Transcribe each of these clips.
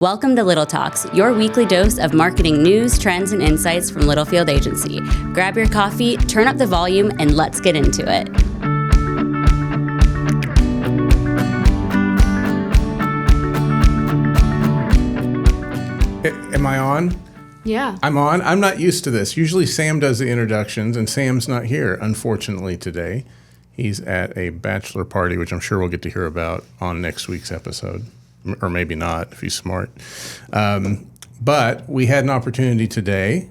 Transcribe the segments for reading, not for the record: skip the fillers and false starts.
Welcome to Little Talks, your weekly dose of marketing news, trends, and insights from Littlefield Agency. Grab your coffee, turn up the volume, and let's get into it. Am I on? Yeah. I'm on. I'm not used to this. Usually Sam does the introductions, and Sam's not here, unfortunately, today. He's at a bachelor party, which I'm sure we'll get to hear about on next week's episode. Or maybe not, if he's smart. But we had an opportunity today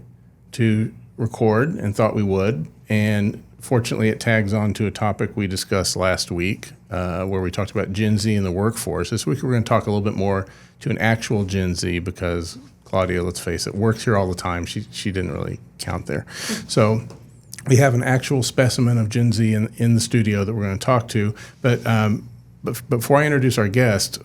to record and thought we would. And fortunately, it tags on to a topic we discussed last week where we talked about Gen Z in the workforce. This week, we're going to talk a little bit more to an actual Gen Z because Claudia, let's face it, works here all the time. She didn't really count there. So we have an actual specimen of Gen Z in the studio that we're going to talk to. But before I introduce our guest,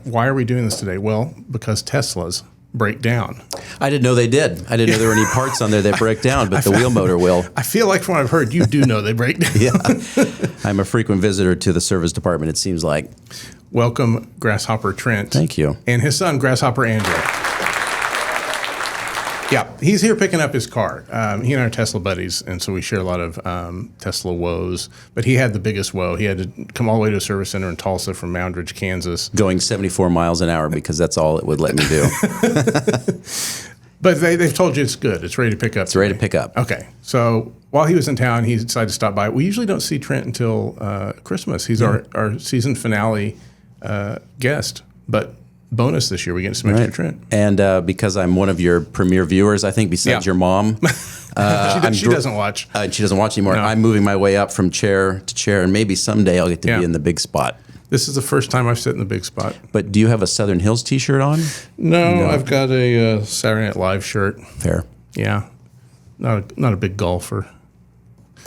why are we doing this today? Well, because Teslas break down. I didn't know they did. I didn't know there were any parts on there that break down, but the wheel motor will. I feel like from what I've heard, you do know they break down. Yeah. I'm a frequent visitor to the service department, it seems like. Welcome, Grasshopper Trent. Thank you. And his son, Grasshopper Andrew. Yeah, he's here picking up his car. He and I are Tesla buddies, and so we share a lot of Tesla woes. But he had the biggest woe. He had to come all the way to a service center in Tulsa from Moundridge, Kansas. Going 74 miles an hour because that's all it would let me do. But they've told you it's good. It's ready to pick up. It's ready to pick up. Okay. So while he was in town, he decided to stop by. We usually don't see Trent until Christmas. He's our season finale guest. But bonus this year, we get some extra Trent. And because I'm one of your premier viewers, I think, besides your mom. She doesn't watch. She doesn't watch anymore. No. I'm moving my way up from chair to chair, and maybe someday I'll get to be in the big spot. This is the first time I've sat in the big spot. But do you have a Southern Hills t-shirt on? No. I've got a Saturday Night Live shirt. Fair. Yeah. Not a big golfer.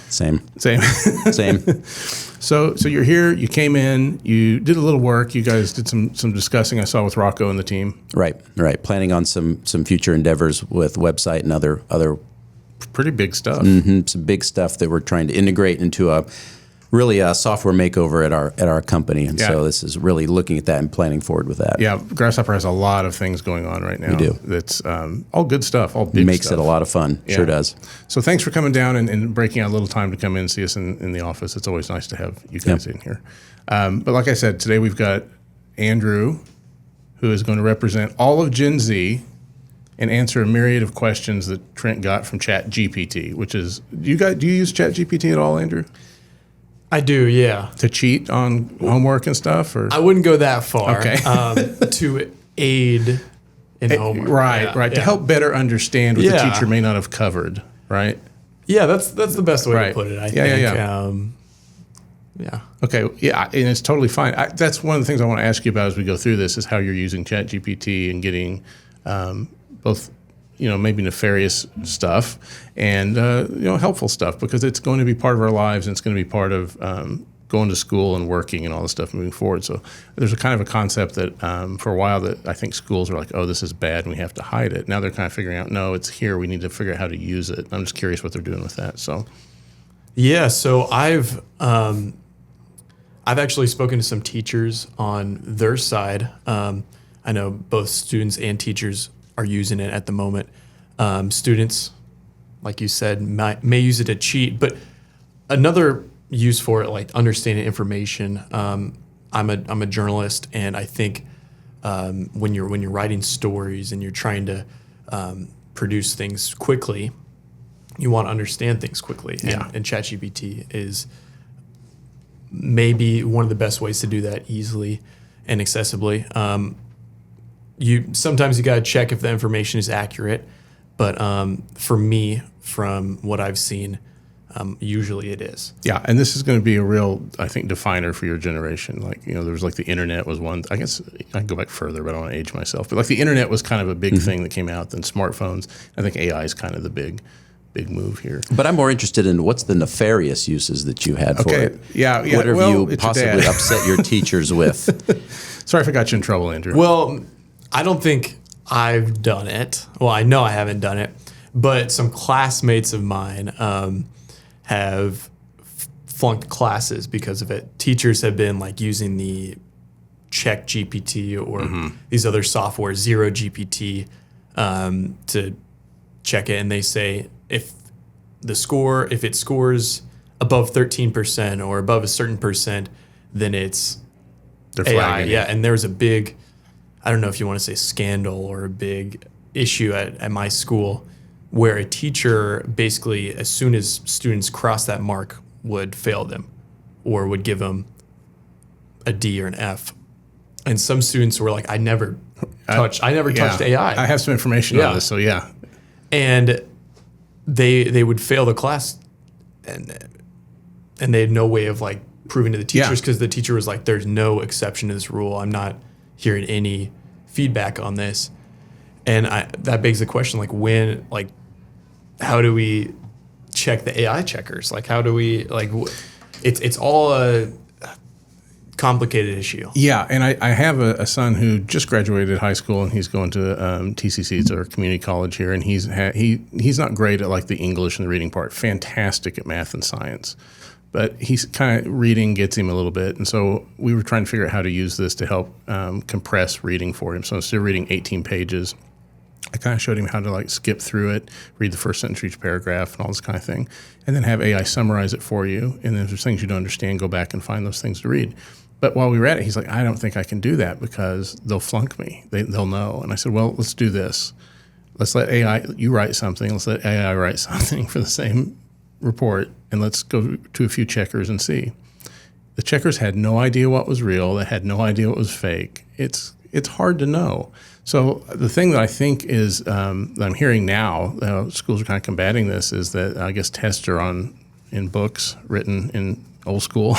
Same. Same. So you're here, you came in, you did a little work, you guys did some discussing I saw with Rocco and the team. Right. Planning on some future endeavors with website and other pretty big stuff. Mm-hmm, some big stuff that we're trying to integrate into a software makeover at our company. And so this is really looking at that and planning forward with that. Yeah, Grasshopper has a lot of things going on right now. We do. That's all good stuff, all big stuff. Makes it a lot of fun. Yeah. Sure does. So thanks for coming down and breaking out a little time to come in and see us in the office. It's always nice to have you guys in here. But like I said, today we've got Andrew, who is going to represent all of Gen Z and answer a myriad of questions that Trent got from ChatGPT, which is, do you use ChatGPT at all, Andrew? I do, yeah. To cheat on homework and stuff? Or? I wouldn't go that far. Okay. To aid in homework. Right. To help better understand what the teacher may not have covered, right? Yeah, that's the best way to put it, I think. Yeah. Okay, yeah, and it's totally fine. That's one of the things I want to ask you about as we go through this is how you're using ChatGPT and getting both maybe nefarious stuff and, helpful stuff because it's going to be part of our lives and it's going to be part of going to school and working and all this stuff moving forward. So there's a kind of a concept that for a while that I think schools are like, oh, this is bad and we have to hide it. Now they're kind of figuring out, no, it's here. We need to figure out how to use it. I'm just curious what they're doing with that. So, yeah, so I've actually spoken to some teachers on their side. I know both students and teachers are using it at the moment. Students, like you said, may use it to cheat, but another use for it, like understanding information. I'm a journalist, and I think when you're writing stories and you're trying to produce things quickly, you want to understand things quickly. And ChatGPT is maybe one of the best ways to do that easily and accessibly. Sometimes you got to check if the information is accurate, but for me, from what I've seen, usually it is. Yeah, and this is going to be a real, I think, definer for your generation. Like, there was like the internet was one. I guess I can go back further, but I don't want to age myself. But like the internet was kind of a big thing that came out. Then smartphones. I think AI is kind of the big move here. But I'm more interested in what's the nefarious uses that you had for it. Yeah. What have you possibly upset your teachers with? Sorry if I got you in trouble, Andrew. Well, I don't think I've done it. Well, I know I haven't done it, but some classmates of mine have flunked classes because of it. Teachers have been like using the ChatGPT or these other software, Zero GPT, to check it, and they say if it scores above 13% or above a certain percent, then it's They're AI. flagging Yeah, it. and there's a big, I don't know if you want to say scandal or a big issue at my school where a teacher basically, as soon as students cross that mark, would fail them or would give them a D or an F. And some students were like, I never touched AI. I have some information on this, so yeah. And they would fail the class, and they had no way of like proving to the teachers because the teacher was like, there's no exception to this rule. I'm not hearing any feedback on this. And that begs the question, like, how do we check the AI checkers? Like, how do we, like, it's all a complicated issue. Yeah, and I have a son who just graduated high school, and he's going to TCC, it's our community college here, and he's not great at like the English and the reading part, fantastic at math and science. But he's kind of reading gets him a little bit. And so we were trying to figure out how to use this to help compress reading for him. So instead of reading 18 pages, I kind of showed him how to like skip through it, read the first sentence of each paragraph and all this kind of thing, and then have AI summarize it for you. And then if there's things you don't understand, go back and find those things to read. But while we were at it, he's like, I don't think I can do that because they'll flunk me. They'll know. And I said, well, let's do this. Let's let AI, you write something. Let's let AI write something for the same report, and let's go to a few checkers and see. The checkers had no idea what was real. They had no idea what was fake. It's hard to know. So the thing that I think is that I'm hearing now, schools are kind of combating this, is that I guess tests are in books written in old school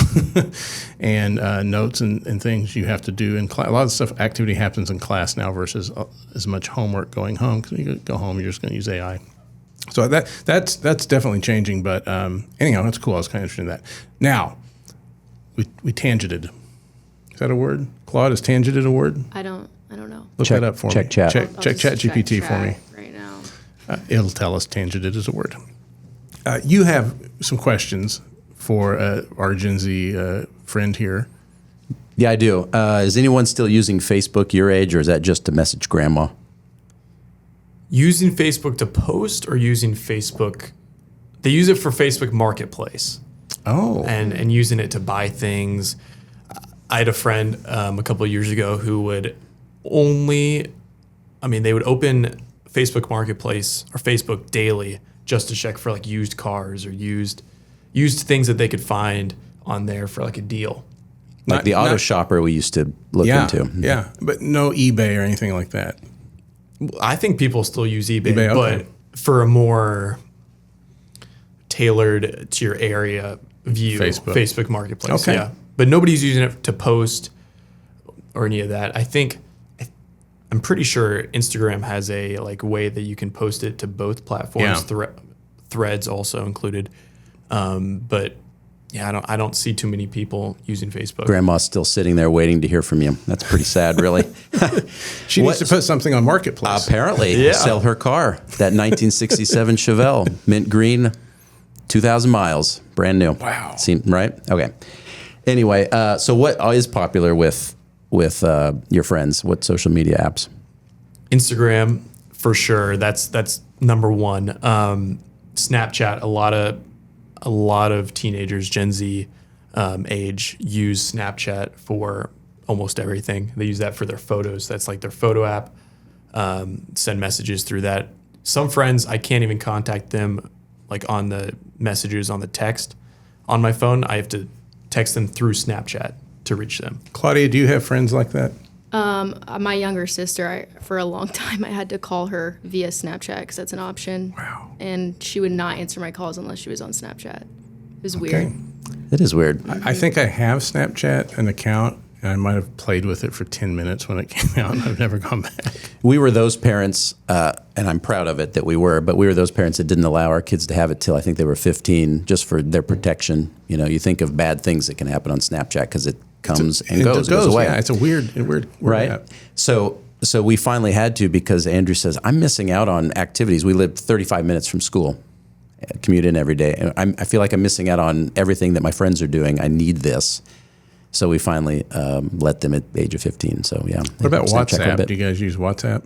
and notes and things you have to do in class. A lot of stuff, activity happens in class now versus as much homework going home, because you go home, you're just going to use AI. So that's definitely changing, but anyhow, that's cool. I was kind of interested in that. Now, we tangented. Is that a word? Claude, is tangented a word? I don't know. Look that up for me. Check chat. Check ChatGPT for me. Right now. It'll tell us tangented is a word. You have some questions for our Gen Z friend here. Yeah, I do. Is anyone still using Facebook your age, or is that just to message grandma? Using Facebook to post, or using Facebook, they use it for Facebook Marketplace. Oh. And using it to buy things. I had a friend a couple of years ago who would they would open Facebook Marketplace or Facebook daily just to check for like used cars or used things that they could find on there for like a deal. Like the auto shopper we used to look into. Yeah, but no eBay or anything like that. I think people still use eBay, okay. but for a more tailored to your area view, Facebook Marketplace. Okay. Yeah, but nobody's using it to post or any of that. I'm pretty sure Instagram has a like way that you can post it to both platforms. Yeah. Threads also included, but yeah, I don't see too many people using Facebook. Grandma's still sitting there waiting to hear from you. That's pretty sad, really. She needs to put something on Marketplace. Apparently, sell her car. That 1967 Chevelle, mint green, 2,000 miles, brand new. Wow. Right? Okay. Anyway, so what is popular with your friends? What social media apps? Instagram, for sure. That's number one. Snapchat, a lot of teenagers, Gen Z age, use Snapchat for almost everything. They use that for their photos. That's like their photo app. Send messages through that. Some friends, I can't even contact them like on the messages on the text on my phone. I have to text them through Snapchat to reach them. Claudia, do you have friends like that? My younger sister, for a long time, I had to call her via Snapchat because that's an option. Wow. And she would not answer my calls unless she was on Snapchat. It was weird. It is weird. I think I have Snapchat, an account, and I might have played with it for 10 minutes when it came out, and I've never gone back. We were those parents, and I'm proud of it that we were, but we were those parents that didn't allow our kids to have it till I think they were 15, just for their protection. You know, you think of bad things that can happen on Snapchat because it comes and goes away. Yeah, it's a weird right? app. So we finally had to, because Andrew says, I'm missing out on activities. We live 35 minutes from school, commute in every day. And I feel like I'm missing out on everything that my friends are doing. I need this. So we finally let them at the age of 15. So yeah. What about WhatsApp? Do you guys use WhatsApp?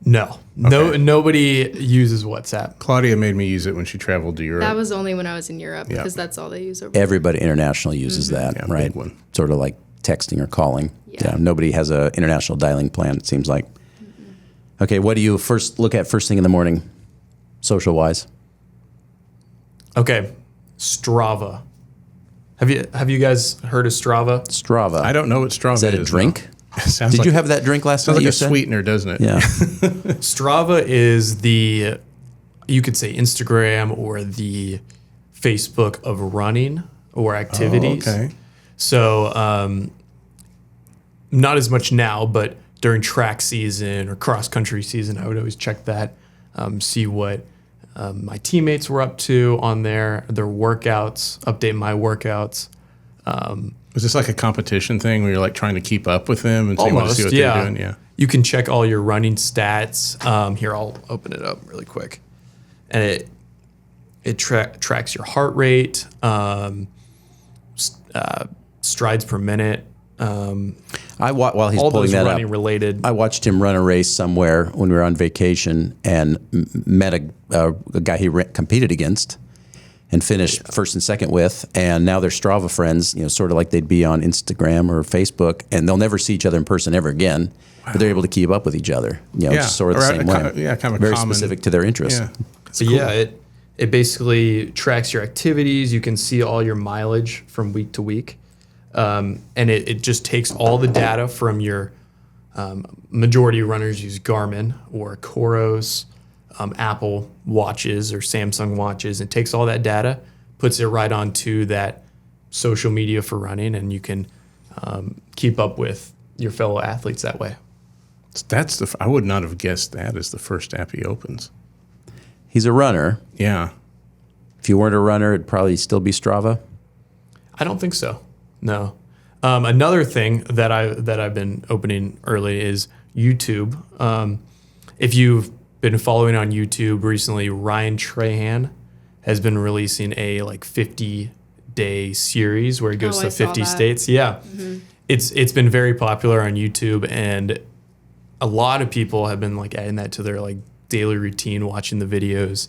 No. Okay. Nobody uses WhatsApp. Claudia made me use it when she traveled to Europe. That was only when I was in Europe because that's all they use over Everybody international uses that, Yeah, right? big one. Sort of like texting or calling. Yeah. Nobody has an international dialing plan, it seems like. Okay, what do you first look at first thing in the morning, social-wise? Okay, Strava. Have you guys heard of Strava? Strava. I don't know what Strava is. Is that a drink? No. Sounds Did like you have that drink last Sounds night? like you a said? sweetener, doesn't it? Yeah. Strava is you could say Instagram or the Facebook of running or activities. Oh, okay. So not as much now, but during track season or cross country season, I would always check that, see what my teammates were up to on their workouts, update my workouts. Was this like a competition thing where you're like trying to keep up with them and so you want to see what they're doing? Yeah. You can check all your running stats. Here, I'll open it up really quick, and it tracks your heart rate, strides per minute. While he's all pulling those that running up, related. I watched him run a race somewhere when we were on vacation and met a guy he competed against and finished first and second with. And now they're Strava friends, sort of like they'd be on Instagram or Facebook, and they'll never see each other in person ever again. Wow. But they're able to keep up with each other, just sort of the same way. Kind of very specific to their interests. Yeah. So cool. It basically tracks your activities. You can see all your mileage from week to week. And it just takes all the data from your majority of runners use Garmin or Coros, Apple watches or Samsung watches. It takes all that data, puts it right onto that social media for running, and you can keep up with your fellow athletes that way. I would not have guessed that as the first app he opens. He's a runner. Yeah. If you weren't a runner, it'd probably still be Strava. I don't think so. No. Another thing that I've been opening early is YouTube. If you've been following on YouTube recently, Ryan Trahan has been releasing a 50-day series where he goes to 50 states. Yeah. Mm-hmm. It's been very popular on YouTube, and a lot of people have been adding that to their daily routine, watching the videos.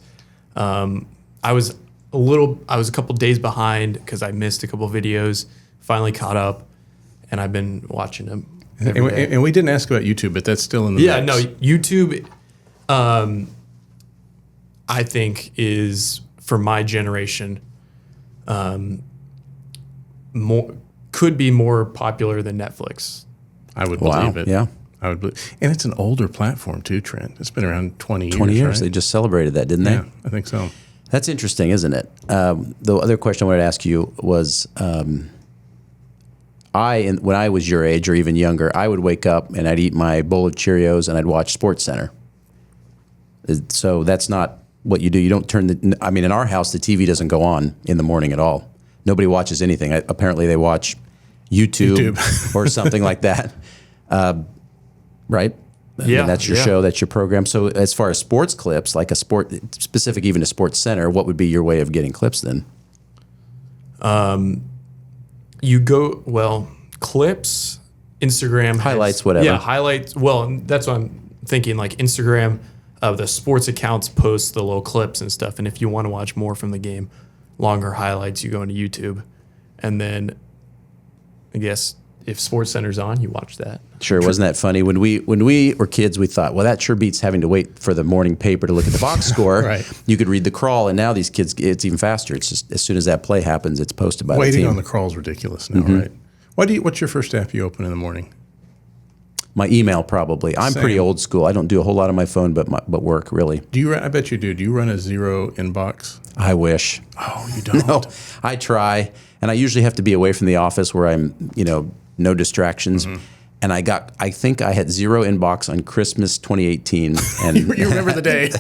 I was a couple days behind because I missed a couple videos. Finally caught up, and I've been watching them every day. And we didn't ask about YouTube, but that's still in the mix. No, YouTube, I think is for my generation, could be more popular than Netflix. I would believe it. Yeah. I would believe, and it's an older platform too, Trent. It's been around 20 years. 20 years. Right? They just celebrated that, didn't they? Yeah, I think so. That's interesting, isn't it? The other question I wanted to ask you was, when I was your age or even younger, I would wake up and I'd eat my bowl of Cheerios and I'd watch SportsCenter. So that's not what you do. You don't turn in our house, the TV doesn't go on in the morning at all. Nobody watches anything. Apparently they watch YouTube. Or something like that. Right? Yeah, that's your show, that's your program. So as far as sports clips, like a sport specific even to SportsCenter, what would be your way of getting clips then? Clips, Instagram highlights, whatever. Yeah, highlights. Well, that's what I'm thinking. Instagram, the sports accounts post the little clips and stuff. And if you want to watch more from the game, longer highlights, you go into YouTube, and then I guess if SportsCenter's on, you watch that. Sure, wasn't that funny? When we were kids, we thought, well, that sure beats having to wait for the morning paper to look at the box score. Right. You could read the crawl, and now these kids, it's even faster. It's just as soon as that play happens, it's posted by the team. Waiting on the crawl is ridiculous now, right? What's your first app you open in the morning? My email, probably. I'm pretty old school. I don't do a whole lot on my phone, but work, really. I bet you do. Do you run a zero inbox? I wish. Oh, you don't? No, I try, and I usually have to be away from the office where I'm, no distractions. Mm-hmm. And I think I had zero inbox on Christmas 2018. And you remember the day.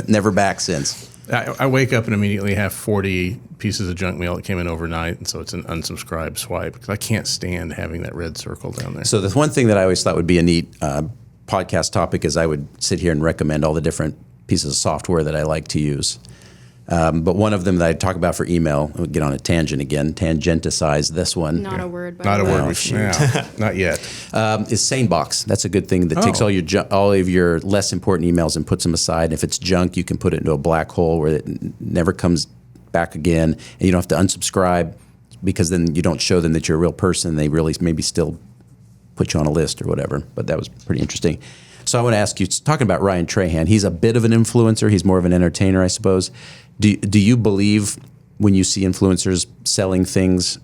Never back since. I wake up and immediately have 40 pieces of junk mail that came in overnight, and so it's an unsubscribe swipe because I can't stand having that red circle down there. So the one thing that I always thought would be a neat podcast topic is I would sit here and recommend all the different pieces of software that I like to use. But one of them that I talk about for email, we'll get on a tangent again, tangenticize this one. Not a word. By Not the a way. word. Not yet. Is SaneBox. That's a good thing that takes all of your less important emails and puts them aside. If it's junk, you can put it into a black hole where it never comes back again, and you don't have to unsubscribe because then you don't show them that you're a real person. They really maybe still put you on a list or whatever. But that was pretty interesting. So I want to ask you, talking about Ryan Trahan, he's a bit of an influencer. He's more of an entertainer, I suppose. Do you believe when you see influencers selling things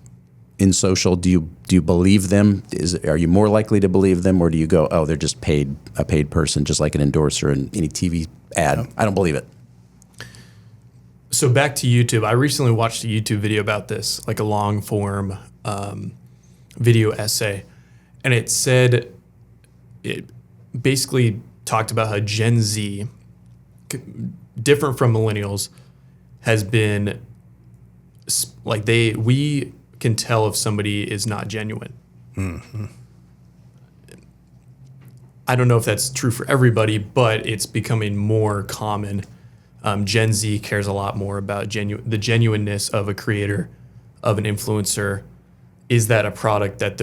in social, do you believe them? Are you more likely to believe them, or do you go, oh, they're just a paid person, just like an endorser in any TV ad? I don't believe it. So back to YouTube. I recently watched a YouTube video about this, like a long form video essay, and it said, it basically talked about how Gen Z, different from millennials, has been like we can tell if somebody is not genuine. Mm-hmm. I don't know if that's true for everybody, but it's becoming more common. Gen Z cares a lot more about the genuineness of a creator, of an influencer. Is that a product that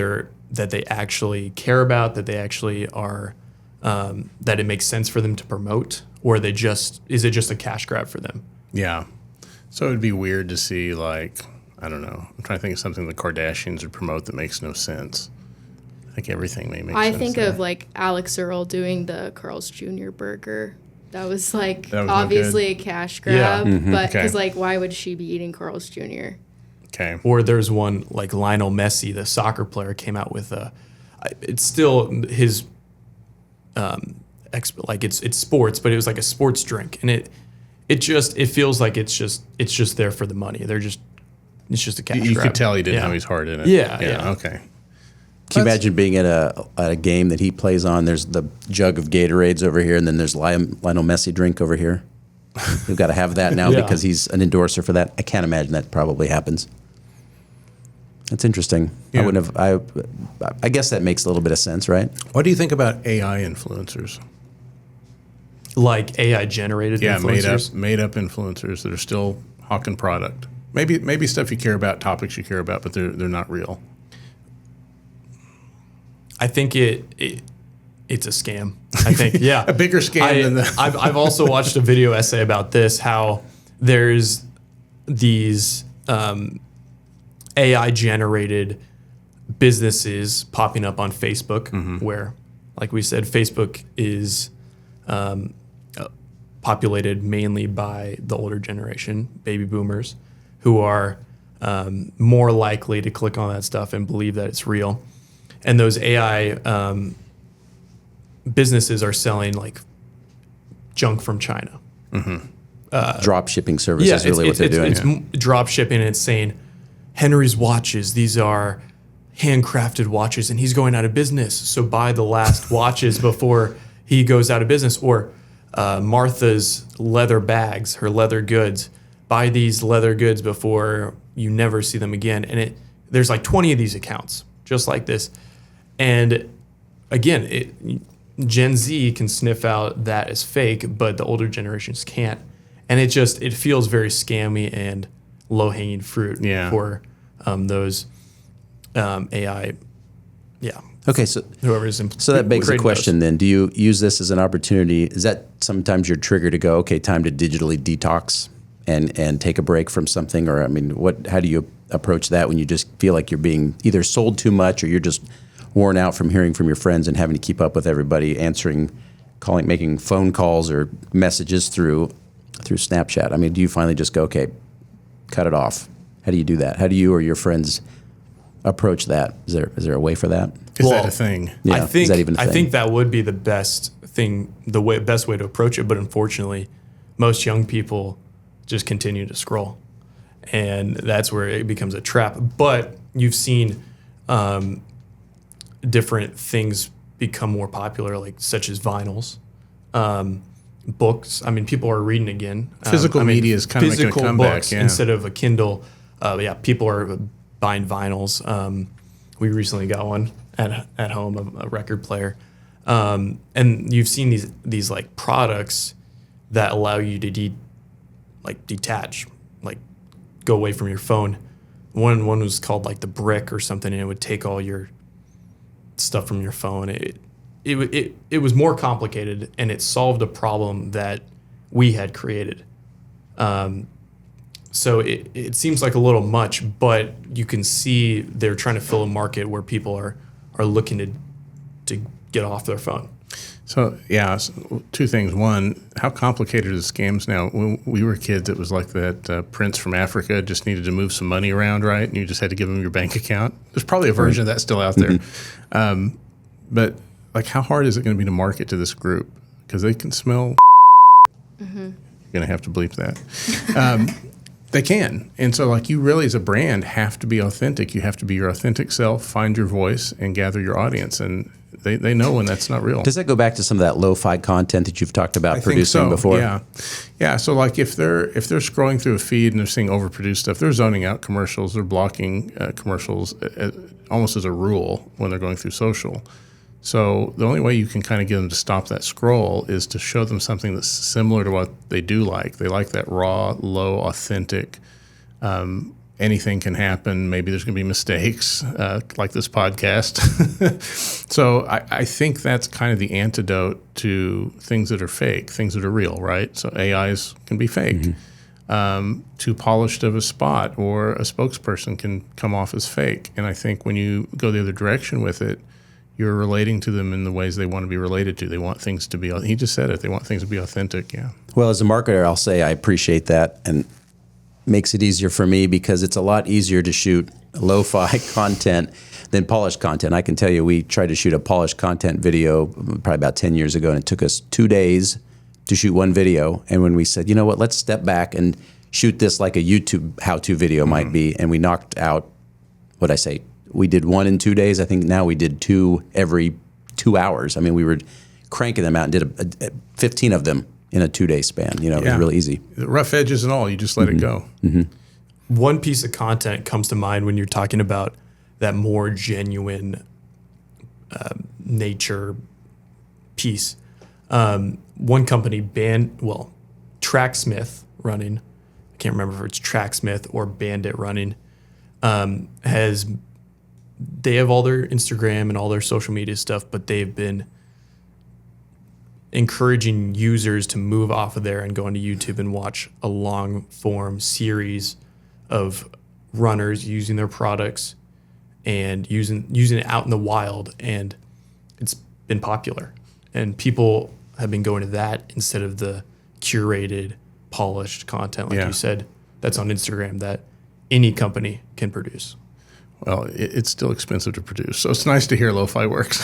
they actually care about, that they actually are, that it makes sense for them to promote, or is it just a cash grab for them? Yeah. So it'd be weird to see, like, I don't know. I'm trying to think of something the Kardashians would promote that makes no sense. I think everything may make sense. I think there. of like Alex Earl doing the Carl's Jr. burger. That was like That was obviously a cash grab, Yeah. but Okay. because like why would she be eating Carl's Jr.? Okay. Or there's one like Lionel Messi, the soccer player, came out with it's still his, like it's sports, but it was like a sports drink, and it feels like it's just there for the money. It's just a cash You grab. could tell he didn't Yeah. know he's hard in it. Yeah. Okay. Can you imagine being at a game that he plays on? There's the jug of Gatorades over here, and then there's Lionel Messi drink over here. We've got to have that now Yeah. because he's an endorser for that. I can't imagine that probably happens. That's interesting. Yeah. I wouldn't have. I guess that makes a little bit of sense, right? What do you think about AI influencers? Like AI generated Yeah, influencers. made up influencers that are still hawking product. Maybe stuff you care about, topics you care about, but they're not real. I think it's a scam. I think, yeah. A bigger scam than the I've also watched a video essay about this, how there's these AI generated businesses popping up on Facebook where, like we said, Facebook is populated mainly by the older generation, baby boomers, who are more likely to click on that stuff and believe that it's real. And those AI businesses are selling like junk from China. Drop shipping service is really what they're doing. It's drop shipping, and it's saying Henry's watches, these are handcrafted watches, and he's going out of business. So buy the last watches before he goes out of business. Or Martha's leather bags, her leather goods. Buy these leather goods before you never see them again. And there's like 20 of these accounts just like this. And again, Gen Z can sniff out that as fake, but the older generations can't. And it feels very scammy and low-hanging fruit for those AI. Yeah. Okay, so Whoever's So that begs the creating question then, do you use this as an opportunity? Is that sometimes your trigger to go, okay, time to digitally detox and take a break from something? Or, I mean, how do you approach that when you just feel like you're being either sold too much or you're just worn out from hearing from your friends and having to keep up with everybody, calling, making phone calls or messages through Snapchat? I mean, do you finally just go, okay, cut it off? How do you do that? How do you or your friends approach that? Is there a way for that? Is that a thing? Yeah, is that even a thing? I think that would be the best thing, best way to approach it. But unfortunately, most young people just continue to scroll, and that's where it becomes a trap. But you've seen different things become more popular, like such as vinyls, books. I mean, people are reading again. Physical media is kind of making a comeback. Books Yeah. instead of a Kindle. People are buying vinyls. We recently got one at home, a record player, and you've seen these like products that allow you to like detach, like go away from your phone. One was called like the brick or something, and it would take all your stuff from your phone. It was more complicated, and it solved a problem that we had created. So it seems like a little much, but you can see they're trying to fill a market where people are looking to get off their phone. So, yeah, two things. One, how complicated are the scams now? When we were kids, it was like that prince from Africa just needed to move some money around, right? And you just had to give him your bank account. There's probably a version of that still out there. But, like, how hard is it going to be to market to this group? Because they can smell. You're going to have to bleep that. They can. And so, like, you really, as a brand, have to be authentic. You have to be your authentic self, find your voice, and gather your audience. And they know when that's not real. Does that go back to some of that lo-fi content that you've talked about producing before? Yeah. So, like, if they're scrolling through a feed and they're seeing overproduced stuff, they're zoning out commercials. They're blocking commercials almost as a rule when they're going through social. So the only way you can kind of get them to stop that scroll is to show them something that's similar to what they do like. They like that raw, low, authentic. Anything can happen. Maybe there's going to be mistakes, like this podcast. So I think that's kind of the antidote to things that are fake, things that are real, right? So AIs can be fake. Too polished of a spot or a spokesperson can come off as fake. And I think when you go the other direction with it, you're relating to them in the ways they want to be related to. They want things to be, he just said it, they want things to be authentic, yeah. Well, as a marketer, I'll say I appreciate that, and makes it easier for me because it's a lot easier to shoot lo-fi content than polished content. I can tell you, we tried to shoot a polished content video probably about 10 years ago, and it took us 2 days to shoot one video. And when we said, you know what, let's step back and shoot this like a YouTube how-to video might be, and we knocked out, what'd I say, we did 1 in 2 days. I think now we did 2 every 2 hours. I mean, we were cranking them out and did 15 of them in a 2-day span. You know, it was really easy. The rough edges and all, you just let it go. One piece of content comes to mind when you're talking about that more genuine nature piece. One company Tracksmith running, I can't remember if it's Tracksmith or Bandit running, they have all their Instagram and all their social media stuff, but they've been encouraging users to move off of there and go into YouTube and watch a long form series of runners using their products and using it out in the wild. And it's been popular. And people have been going to that instead of the curated, polished content, like you said, that's on Instagram that any company can produce. Well, it's still expensive to produce, so it's nice to hear lo-fi works.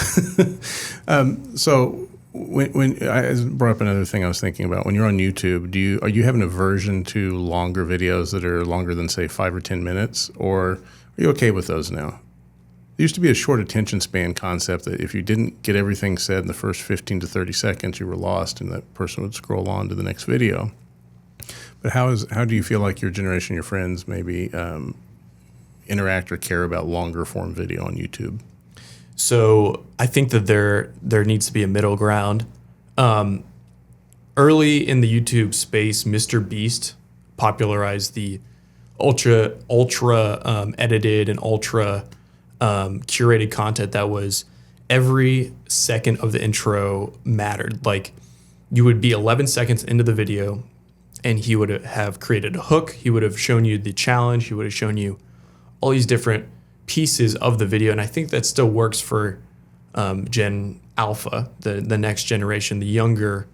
So when I brought up another thing I was thinking about, when you're on YouTube, are you having an aversion to longer videos that are longer than, say, 5 or 10 minutes, or are you okay with those now? There used to be a short attention span concept that if you didn't get everything said in the first 15 to 30 seconds, you were lost, and that person would scroll on to the next video. But how do you feel like your generation, your friends, maybe interact or care about longer form video on YouTube? So I think that there needs to be a middle ground. Early in the YouTube space, Mr. Beast popularized the ultra edited and ultra curated content that was every second of the intro mattered. Like, you would be 11 seconds into the video and he would have created a hook. He would have shown you the challenge. He would have shown you all these different pieces of the video. And I think that still works for Gen Alpha, the next generation, the younger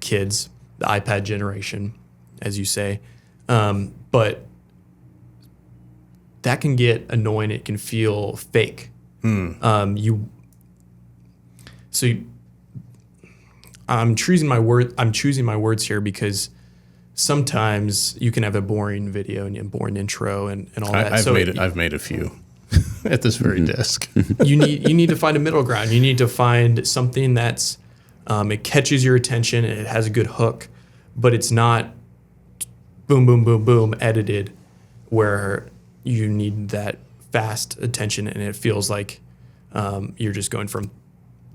kids, the iPad generation, as you say. But that can get annoying. It can feel fake. I'm choosing my words here because sometimes you can have a boring video and a boring intro and all that. I've made a few at this very desk. you need to find a middle ground. You need to find something that's it catches your attention and it has a good hook, but it's not boom, boom, boom, boom edited where you need that fast attention and it feels like you're just going from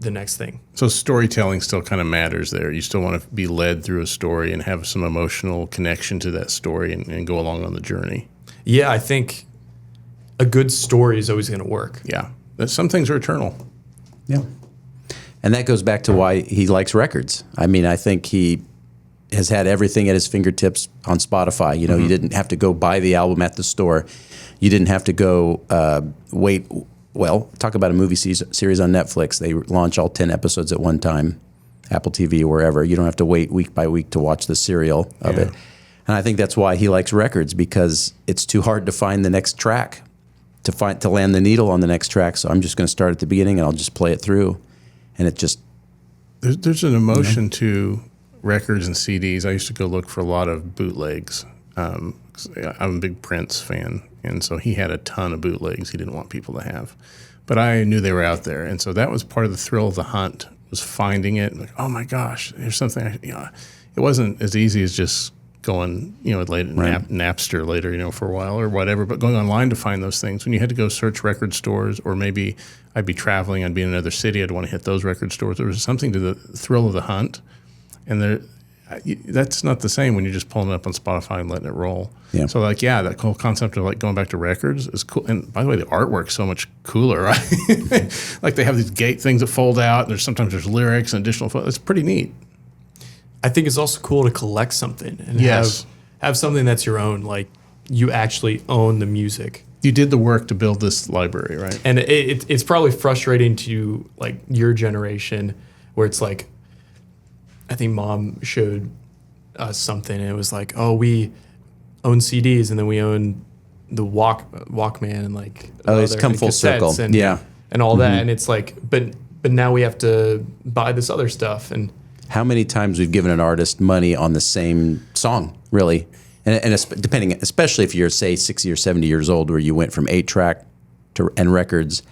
the next thing. So storytelling still kind of matters there. You still want to be led through a story and have some emotional connection to that story and go along on the journey. Yeah, I think a good story is always going to work. Yeah. Some things are eternal. Yeah. And that goes back to why he likes records. I mean, I think he has had everything at his fingertips on Spotify. You know, you didn't have to go buy the album at the store. You didn't have to go wait. Well, talk about a movie series on Netflix. They launch all 10 episodes at one time, Apple TV or wherever. You don't have to wait week by week to watch the serial of it. And I think that's why he likes records, because it's too hard to find the next track, to land the needle on the next track. So I'm just going to start at the beginning and I'll just play it through. And it just... There's an emotion to records and CDs. I used to go look for a lot of bootlegs. I'm a big Prince fan, and so he had a ton of bootlegs he didn't want people to have. But I knew they were out there, and so that was part of the thrill of the hunt, was finding it. Like, oh my gosh, there's something. It wasn't as easy as just going, Napster later, for a while or whatever, but going online to find those things. When you had to go search record stores, or maybe I'd be traveling, I'd be in another city, I'd want to hit those record stores. There was something to the thrill of the hunt, and that's not the same when you're just pulling it up on Spotify and letting it roll. Yeah. So that whole concept of going back to records is cool. And by the way, the artwork's so much cooler, right? Like they have these gate things that fold out, and sometimes there's lyrics and additional. It's pretty neat. I think it's also cool to collect something and have something that's your own. Like you actually own the music. You did the work to build this library, right? And it's probably frustrating to like your generation, where it's like, I think Mom showed us something, and it was like, oh, we own CDs, and then we own the Walkman, and like it's come full circle, and all that, and it's like, but now we have to buy this other stuff. And how many times we've given an artist money on the same song, really, and depending, especially if you're say 60 or 70 years old, where you went from 8-track and records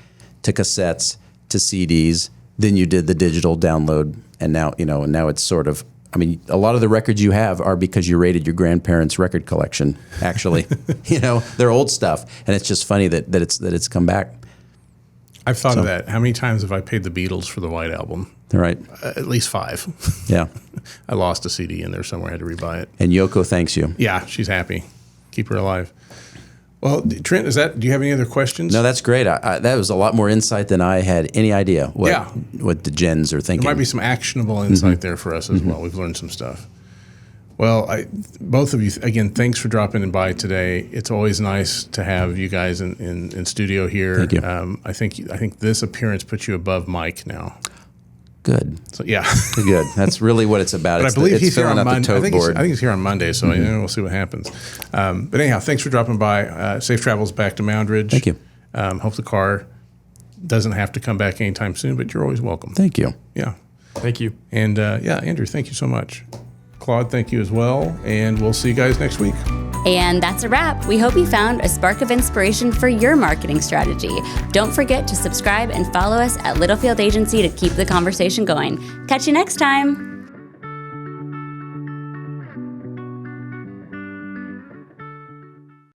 to cassettes to CDs, then you did the digital download. And now, now it's sort of, I mean, a lot of the records you have are because you raided your grandparents' record collection, actually. They're old stuff. And it's just funny that it's come back. I've thought of that. How many times have I paid the Beatles for the White Album? Right. At least 5. Yeah. I lost a CD in there somewhere. I had to rebuy it. And Yoko thanks you. Yeah, she's happy. Keep her alive. Well, Trent, do you have any other questions? No, that's great. That was a lot more insight than I had any idea what the gens are thinking. There might be some actionable insight there for us as well. We've learned some stuff. Well, both of you, again, thanks for dropping by today. It's always nice to have you guys in studio here. Thank you. I think this appearance puts you above Mike now. Good. So yeah, good. That's really what it's about. But I believe he's here on Monday. I think board. he's here on Monday, so we'll see what happens. But anyhow, thanks for dropping by. Safe travels back to Moundridge. Thank you. Hope the car doesn't have to come back anytime soon, but you're always welcome. Thank you. Yeah. Thank you. And Andrew, thank you so much. Claude, thank you as well. And we'll see you guys next week. And that's a wrap. We hope you found a spark of inspiration for your marketing strategy. Don't forget to subscribe and follow us at Littlefield Agency to keep the conversation going. Catch you next time.